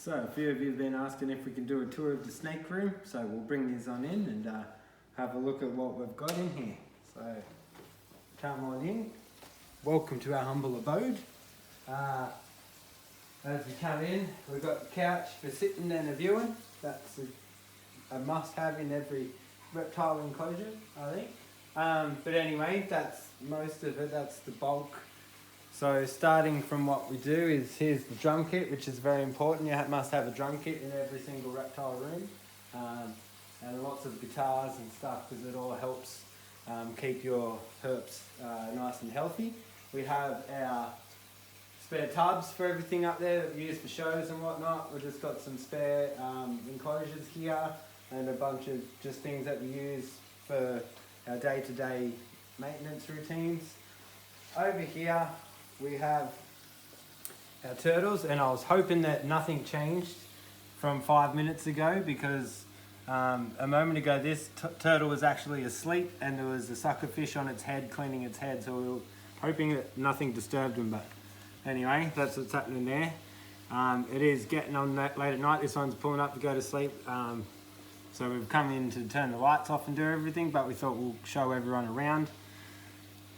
So a few of you have been asking if we can do a tour of the snake room, so we'll bring these on in and have a look at what we've got in here. So come on in. Welcome to our humble abode. As we come in, we've got the couch for sitting and a viewing. That's a must-have in every reptile enclosure, I think. But anyway, that's most of it. That's the bulk. So starting from what we do is, here's the drum kit, which is very important. You must have a drum kit in every single reptile room. And lots of guitars and stuff, because it all helps keep your herps nice and healthy. We have our spare tubs for everything up there that we use for shows and whatnot. We've just got some spare enclosures here and a bunch of just things that we use for our day-to-day maintenance routines. Over here we have our turtles, and I was hoping that nothing changed from 5 minutes ago, because a moment ago this turtle was actually asleep and there was a sucker fish on its head cleaning its head, so we were hoping that nothing disturbed him. But anyway, that's what's happening there. It is getting on late at night. This one's pulling up to go to sleep, so we've come in to turn the lights off and do everything, but we thought we'll show everyone around.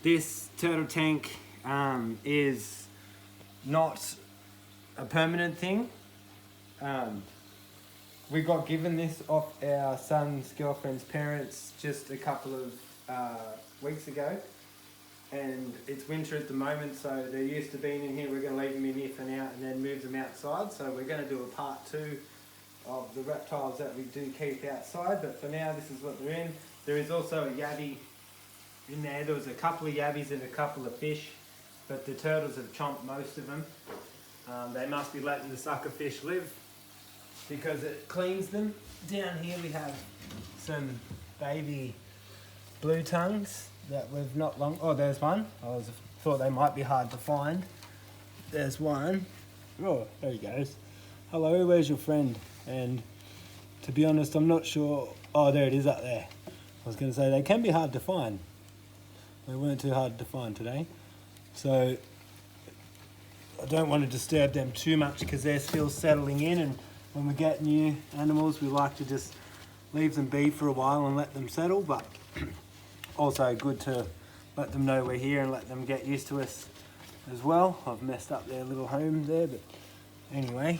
This turtle tank is not a permanent thing. We got given this off our son's girlfriend's parents just a couple of weeks ago, and it's winter at the moment, so they're used to being in here. We're going to leave them in here for now and then move them outside. So we're going to do a part 2 of the reptiles that we do keep outside, but for now this is what they're in. There is also a yabby in there. There was a couple of yabbies and a couple of fish, but the turtles have chomped most of them. They must be letting the sucker fish live because it cleans them. Down here we have some baby blue tongues that we've not long... Oh, there's one. I thought they might be hard to find. There's one. Oh, there he goes. Hello, where's your friend? And to be honest, I'm not sure... Oh, there it is up there. I was going to say, they can be hard to find. They weren't too hard to find today. So I don't want to disturb them too much because they're still settling in, and when we get new animals we like to just leave them be for a while and let them settle, but also good to let them know we're here and let them get used to us as well. I've messed up their little home there, but anyway,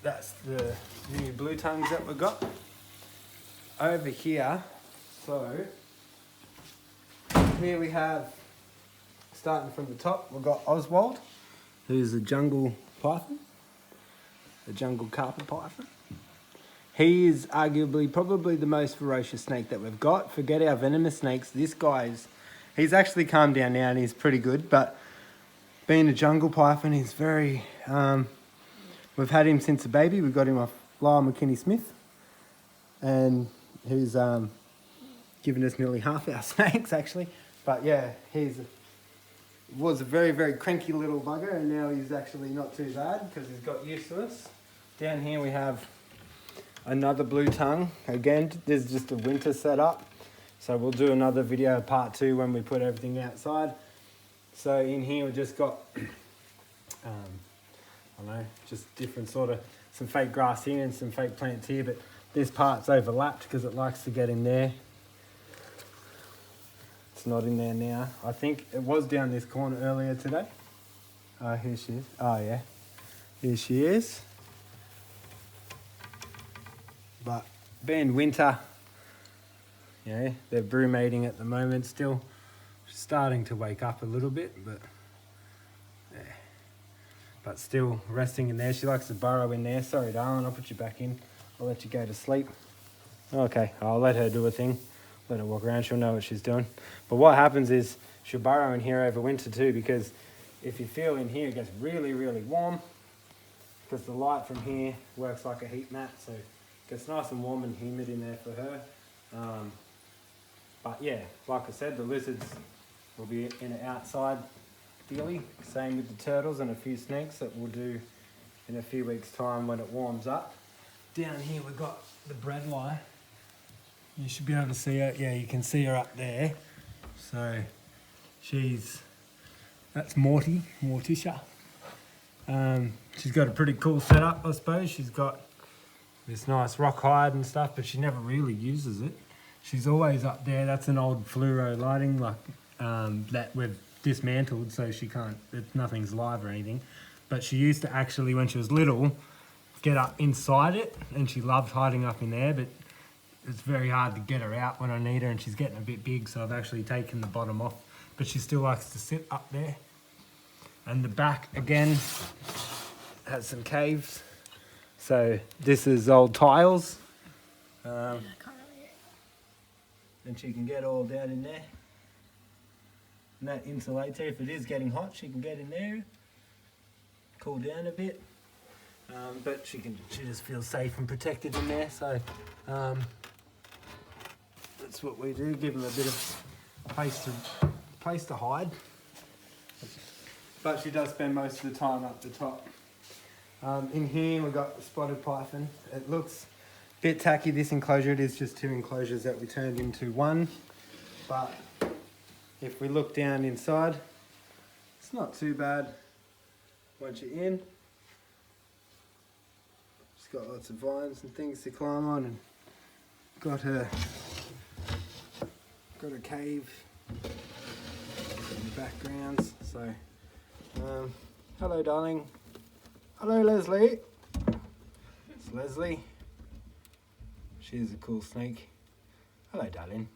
that's the new blue tongues that we've got. Over here, so here we have, starting from the top, we've got Oswald, who's a jungle python, a jungle carpet python. He is arguably probably the most ferocious snake that we've got. Forget our venomous snakes. This guy's, he's actually calmed down now and he's pretty good, but being a jungle python, he's very, we've had him since a baby. We got him off Lyle McKinney Smith, and he's given us nearly half our snakes actually. But yeah, was a very, very cranky little bugger, and now he's actually not too bad because he's got used to us. Down here we have another blue tongue. Again, this is just a winter setup, so we'll do another video part 2 when we put everything outside. So in here we've just got, I don't know, just different sort of, some fake grass here and some fake plants here, but this part's overlapped because it likes to get in there. It's not in there now. I think it was down this corner earlier today. Oh, here she is. Oh yeah, here she is. But being winter, yeah, they're brumating at the moment still. Starting to wake up a little bit, but yeah, but still resting in there. She likes to burrow in there. Sorry, darling, I'll put you back in. I'll let you go to sleep. Okay, I'll let her do a thing. Let her walk around, she'll know what she's doing. But what happens is she'll burrow in here over winter too, because if you feel in here, it gets really, really warm, because the light from here works like a heat mat, so it gets nice and warm and humid in there for her. But yeah, like I said, the lizards will be in it outside daily. Same with the turtles and a few snakes that we'll do in a few weeks' time when it warms up. Down here we've got the Breadwai. You should be able to see her. Yeah, you can see her up there. So that's Morticia. She's got a pretty cool setup, I suppose. She's got this nice rock hide and stuff, but she never really uses it. She's always up there. That's an old fluoro lighting, like that we've dismantled, so she can't. Nothing's live or anything. But she used to actually, when she was little, get up inside it, and she loved hiding up in there. But it's very hard to get her out when I need her, and she's getting a bit big, so I've actually taken the bottom off. But she still likes to sit up there. And the back again has some caves. So this is old tiles. And she can get all down in there. And that insulates her. If it is getting hot, she can get in there, cool down a bit. But she just feels safe and protected in there. So that's what we do. Give them a bit of place to hide. But she does spend most of the time up the top. In here we've got the spotted python. It looks a bit tacky, this enclosure. It is just 2 enclosures that we turned into 1. But if we look down inside, it's not too bad once you're in. She's got lots of vines and things to climb on, and got a cave in the backgrounds. So hello darling. Hello Leslie. It's Leslie. She's a cool snake. Hello darling.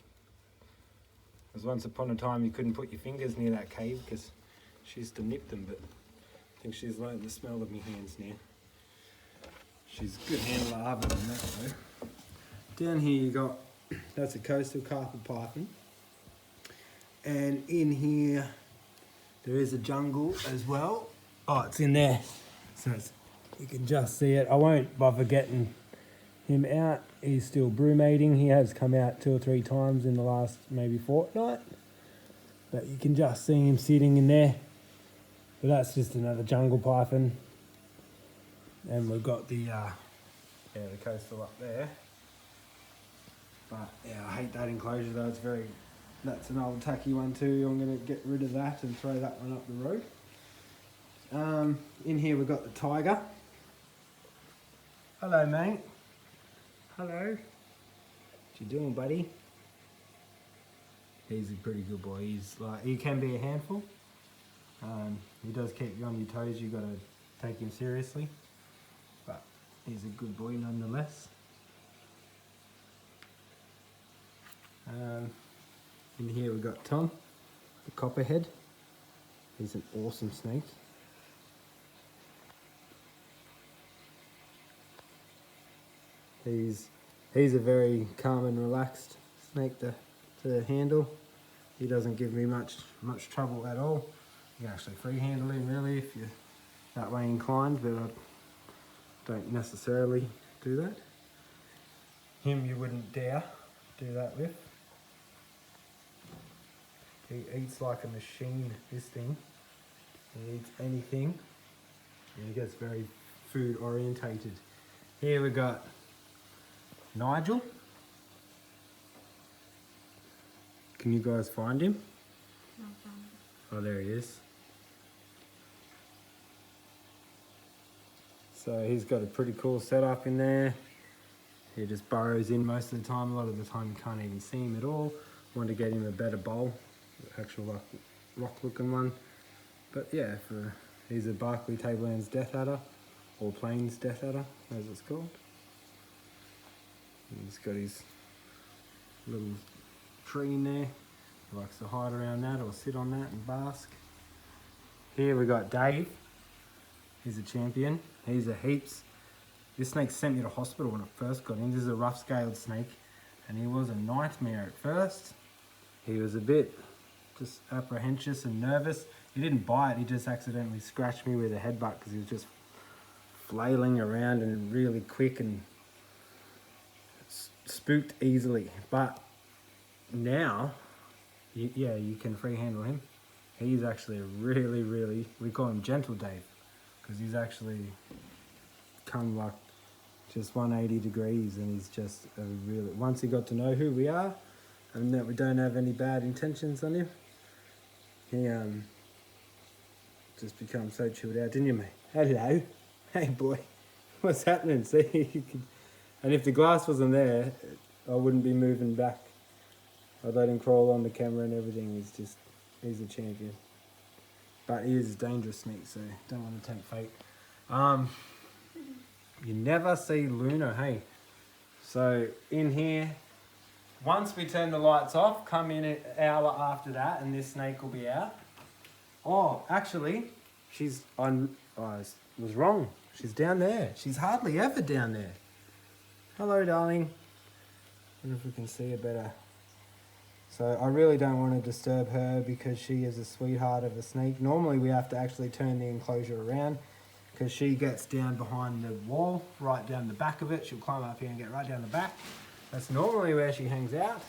Because once upon a time you couldn't put your fingers near that cave because she used to nip them, but I think she's learned the smell of my hands now. She's a good handler other than that though. Down here you got, that's a coastal carpet python. And in here there is a jungle as well. Oh, it's in there. So you can just see it. I won't bother getting him out. He's still brumating. He has come out 2 or 3 times in the last maybe fortnight. But you can just see him sitting in there. But that's just another jungle python. And we've got the coastal up there. But yeah, I hate that enclosure though. That's an old tacky one too. I'm going to get rid of that and throw that one up the road. In here we've got the tiger. Hello mate. Hello. What you doing, buddy? He's a pretty good boy. He can be a handful. He does keep you on your toes. You've got to take him seriously. But he's a good boy nonetheless. In here we've got Tom, the copperhead. He's an awesome snake. He's a very calm and relaxed snake to handle. He doesn't give me much trouble at all. You can actually free handle him really if you're that way inclined, but I don't necessarily do that. Him you wouldn't dare do that with. He eats like a machine, this thing. He eats anything. And he gets very food orientated. Here we got Nigel. Can you guys find him? Oh, there he is. So he's got a pretty cool setup in there. He just burrows in most of the time. A lot of the time you can't even see him at all. Want to get him a better bowl, actual like rock looking one. But yeah, he's a Barclay Tablelands Death Adder, or Plains Death Adder as it's called. And he's got his little tree in there. He likes to hide around that or sit on that and bask. Here we got Dave. He's a champion. He's a heaps. This snake sent me to hospital when I first got him. This is a rough scaled snake and he was a nightmare at first. He was a bit just apprehensive and nervous. He didn't bite, he just accidentally scratched me with a headbutt because he was just flailing around and really quick and spooked easily. But now, you can free handle him. He's actually a really, we call him Gentle Dave because he's actually come like just 180 degrees and he's just a really, once he got to know who we are and that we don't have any bad intentions on him, he just become so chilled out, didn't you, mate? Hello. Hey, boy. What's happening? See? You can... And if the glass wasn't there, I wouldn't be moving back. I'd let him crawl on the camera and everything. He's a champion. But he is a dangerous snake, so don't want to tempt fate. You never see Luna, hey? So in here, once we turn the lights off, come in an hour after that and this snake will be out. Oh, actually, I was wrong. She's down there. She's hardly ever down there. Hello, darling. I wonder if we can see her better. So I really don't want to disturb her because she is a sweetheart of a snake. Normally we have to actually turn the enclosure around because she gets down behind the wall, right down the back of it. She'll climb up here and get right down the back. That's normally where she hangs out.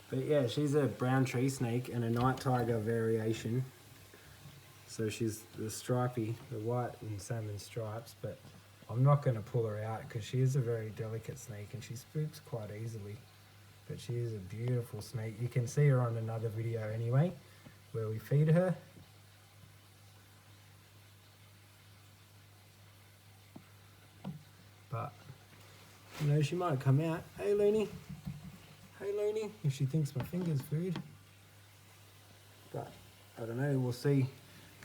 But yeah, she's a brown tree snake and a night tiger variation. So she's the stripy, the white and salmon stripes, but I'm not going to pull her out because she is a very delicate snake and she spooks quite easily. But she is a beautiful snake. You can see her on another video anyway, where we feed her. But, you know, she might come out. Hey, Looney. Hey, Looney. If she thinks my finger's food. But, I don't know. We'll see.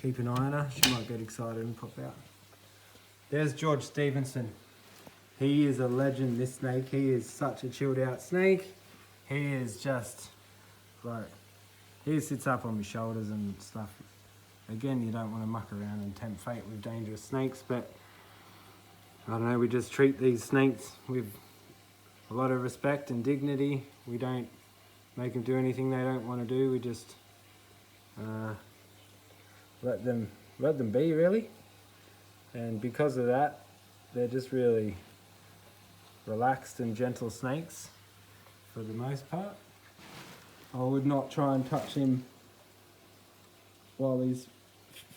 Keep an eye on her. She might get excited and pop out. There's George Stevenson. He is a legend, this snake. He is such a chilled out snake. He is just, like, he sits up on my shoulders and stuff. Again, you don't want to muck around and tempt fate with dangerous snakes, but I don't know, we just treat these snakes with a lot of respect and dignity. We don't make them do anything they don't want to do. We just let them be, really. And because of that, they're just really relaxed and gentle snakes for the most part. I would not try and touch him while he's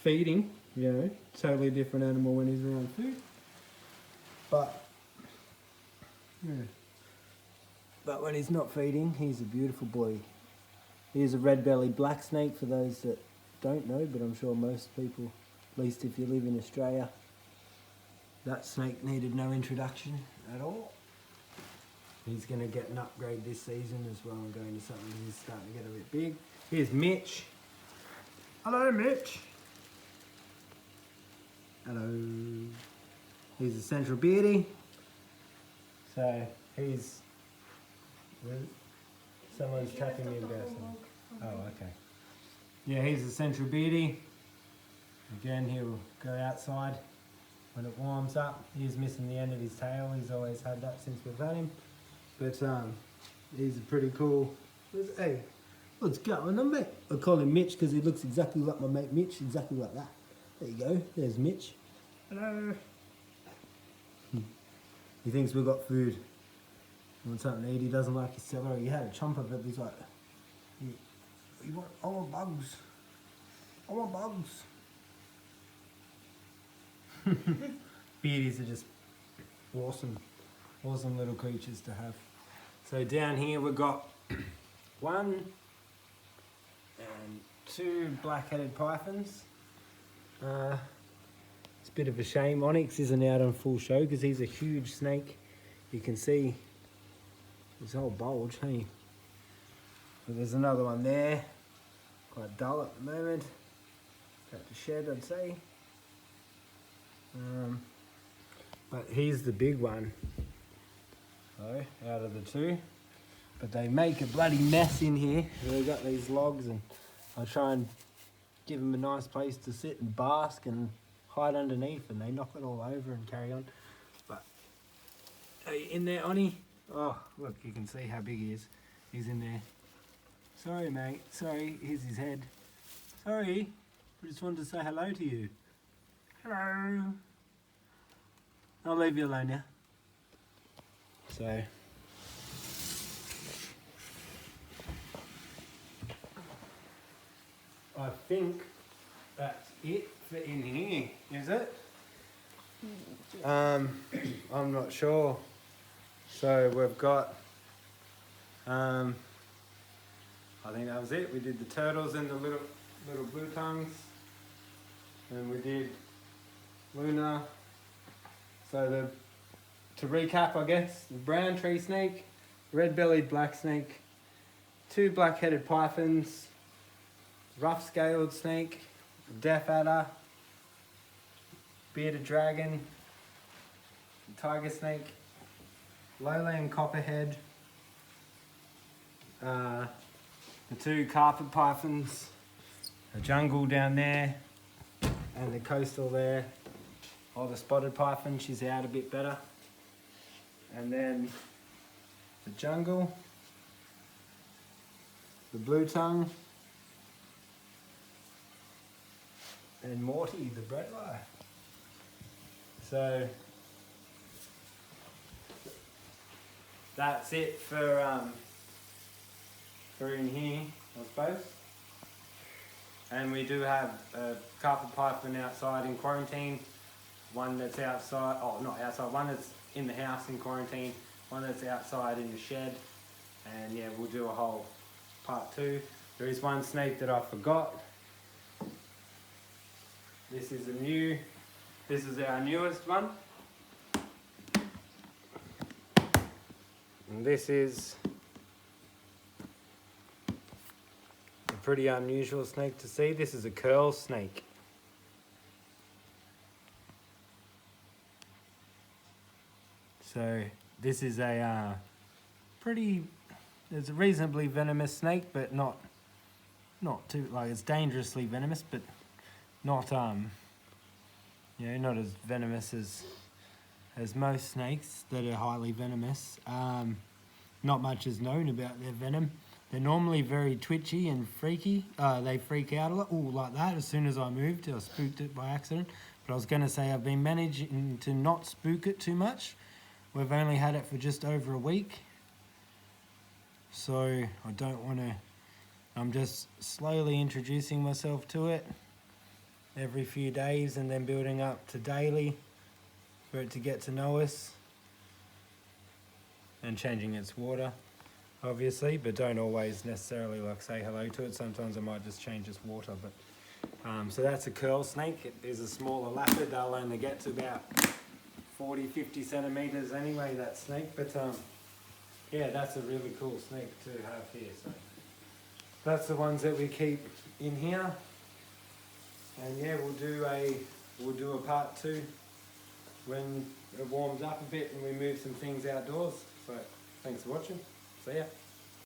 feeding, you know, totally different animal when he's around food. But, yeah. But when he's not feeding, he's a beautiful boy. He is a red-bellied black snake for those that don't know, but I'm sure most people, at least if you live in Australia, that snake needed no introduction at all. He's going to get an upgrade this season as well and go into something he's starting to get a bit big. Here's Mitch. Hello, Mitch. Hello. He's a central beardy. So he's... Someone's tapping me about something. Oh, okay. Yeah, he's a central beardy. Again, he'll go outside when it warms up. He's missing the end of his tail. He's always had that since we've had him. But he's a pretty cool... Hey, what's going on, mate? I call him Mitch because he looks exactly like my mate Mitch, exactly like that. There you go, there's Mitch. Hello. He thinks we've got food. He wants something to eat. He doesn't like his celery. He had a chomp of it, but he's like, I want bugs. I want bugs. Beardies are just awesome little creatures to have. So down here we've got 1 and 2 black-headed pythons. It's a bit of a shame Onyx isn't out on full show because he's a huge snake. You can see his whole bulge, hey? But there's another one there, quite dull at the moment. About to shed, I'd say. But he's the big one, so out of the 2. But they make a bloody mess in here. We've got these logs and I try and give them a nice place to sit and bask and hide underneath, and they knock it all over and carry on. But are you in there, Oni? Oh, look, you can see how big he is. He's in there. Sorry, mate. Sorry, here's his head. Sorry, I just wanted to say hello to you. Hello. I'll leave you alone now. So, I think that's it for in here, is it? I'm not sure. So we've got, I think that was it. We did the turtles and the little blue tongues. and we did Luna. So to recap, I guess, the brown tree snake, red-bellied black snake, 2 black-headed pythons, rough-scaled snake, deaf adder, bearded dragon, tiger snake, lowland copperhead, the 2 carpet pythons, the jungle down there, and the coastal there. Oh, the spotted python, she's out a bit better. And then the jungle, the blue tongue, and Morty, the Breadwai. So that's it for in here, I suppose. And we do have a carpet python outside in quarantine, one that's outside, oh not outside, one that's in the house in quarantine, one that's outside in the shed, and yeah, we'll do a whole part 2. There is one snake that I forgot. This is our newest one. And this is a pretty unusual snake to see. This is a curl snake. So this is a it's a reasonably venomous snake, but not too, like, it's dangerously venomous, but not not as venomous as most snakes that are highly venomous. Not much is known about their venom. They're normally very twitchy and freaky. They freak out a lot. Ooh, like that. As soon as I moved, I spooked it by accident. But I was going to say I've been managing to not spook it too much. We've only had it for just over a week. So I don't want to... I'm just slowly introducing myself to it every few days and then building up to daily for it to get to know us. And changing its water, obviously, but don't always necessarily like say hello to it. Sometimes I might just change its water. But so that's a curl snake. It is a smaller lapid. They'll only get to about 40-50 centimeters anyway, that snake. But yeah, that's a really cool snake to have here. So that's the ones that we keep in here. And yeah, we'll do a part 2 when it warms up a bit and we move some things outdoors. So thanks for watching. See ya.